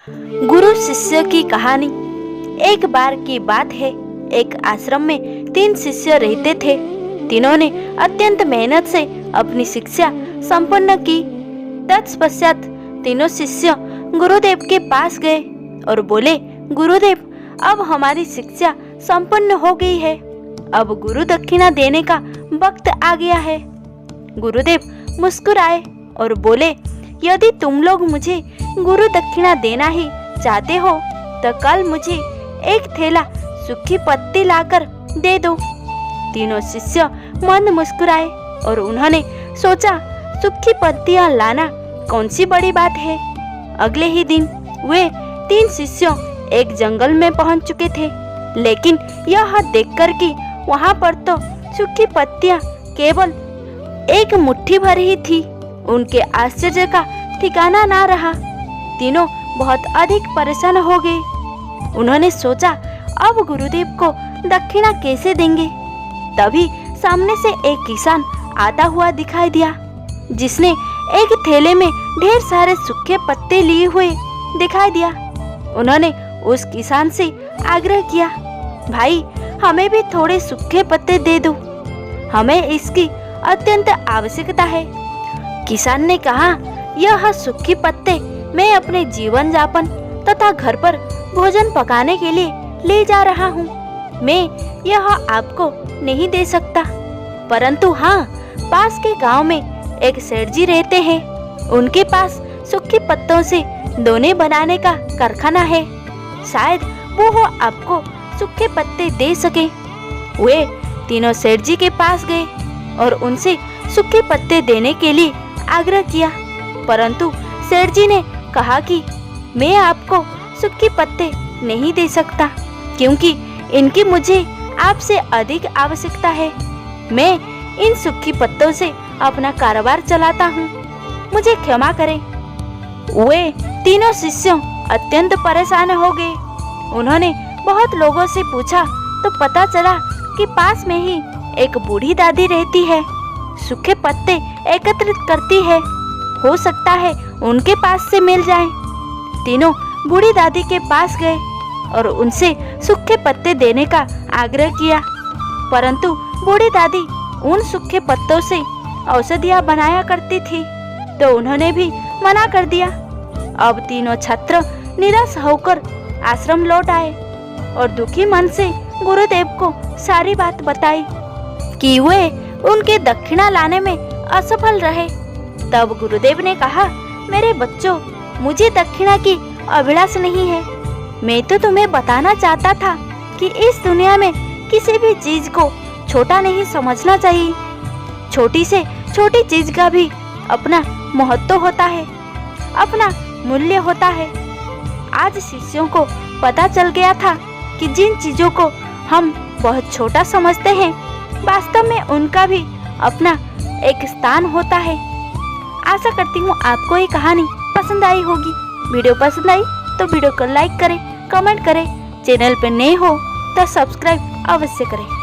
गुरु शिष्य की कहानी। एक बार की बात है, एक आश्रम में 3 शिष्य रहते थे। तीनों ने अत्यंत मेहनत से अपनी शिक्षा संपन्न की। तत्पश्चात तीनों शिष्य गुरुदेव के पास गए और बोले, गुरुदेव, अब हमारी शिक्षा संपन्न हो गई है, अब गुरु दक्षिणा देने का वक्त आ गया है। गुरुदेव मुस्कुराए और बोले, यदि तुम लोग मुझे गुरु दक्षिणा देना ही चाहते हो तो कल मुझे एक थैला सूखी पत्ती लाकर दे दो। तीनों शिष्य मंद मुस्कुराए और उन्होंने सोचा, सूखी पत्तियां लाना कौन सी बड़ी बात है। अगले ही दिन वे 3 शिष्य एक जंगल में पहुंच चुके थे, लेकिन यह देखकर कि वहां पर तो सूखी पत्तियां केवल एक मुट्ठी भर ही थी, उनके आश्चर्य का ठिकाना ना रहा। तीनों बहुत अधिक परेशान हो गए। उन्होंने सोचा, अब गुरुदेव को दक्षिणा कैसे देंगे। तभी सामने से एक किसान आता हुआ दिखाई दिया, जिसने एक थैले में ढेर सारे सूखे पत्ते लिए हुए दिखाई दिया। उन्होंने उस किसान से आग्रह किया, भाई, हमें भी थोड़े सूखे पत्ते दे दो, हमें इसकी अत्यंत आवश्यकता है। किसान ने कहा, यह सूखे पत्ते मैं अपने जीवन यापन तथा घर पर भोजन पकाने के लिए ले जा रहा हूँ, मैं यह आपको नहीं दे सकता। परंतु हाँ, पास के गांव में एक सेठ जी रहते हैं, उनके पास सूखे पत्तों से दोने बनाने का कारखाना है, शायद वो आपको सूखे पत्ते दे सके। वे तीनों सेठ जी के पास गए और उनसे सूखे पत्ते देने के लिए आग्रह किया, परंतु सेठ जी ने कहा कि मैं आपको सूखे पत्ते नहीं दे सकता, क्योंकि इनकी मुझे आपसे अधिक आवश्यकता है। मैं इन सूखे पत्तों से अपना कारोबार चलाता हूँ, मुझे क्षमा करें। वे तीनों शिष्य अत्यंत परेशान हो गए। उन्होंने बहुत लोगों से पूछा तो पता चला कि पास में ही एक बूढ़ी दादी रहती है, सूखे पत्ते एकत्रित करती है, हो सकता है उनके पास से मिल जाए। तीनों बूढ़ी दादी के पास गए और उनसे सूखे पत्ते देने का आग्रह किया, परंतु बूढ़ी दादी उन सूखे पत्तों से औषधियाँ बनाया करती थी, तो उन्होंने भी मना कर दिया। अब तीनों छात्र निराश होकर आश्रम लौट आए और दुखी मन से गुरुदेव को सारी बात बताई कि वे उनके दक्षिणा लाने में असफल रहे। तब गुरुदेव ने कहा, मेरे बच्चों, मुझे दक्षिणा की अभिलाष नहीं है। मैं तो तुम्हें बताना चाहता था कि इस दुनिया में किसी भी चीज को छोटा नहीं समझना चाहिए। छोटी से छोटी चीज का भी अपना महत्व होता है, अपना मूल्य होता है। आज शिष्यों को पता चल गया था कि जिन चीजों को हम बहुत छोटा समझते हैं, वास्तव में उनका भी अपना एक स्थान होता है। आशा करती हूँ आपको ये कहानी पसंद आई होगी। वीडियो पसंद आई तो वीडियो को लाइक करें, कमेंट करें, चैनल पर नए हो तो सब्सक्राइब अवश्य करें।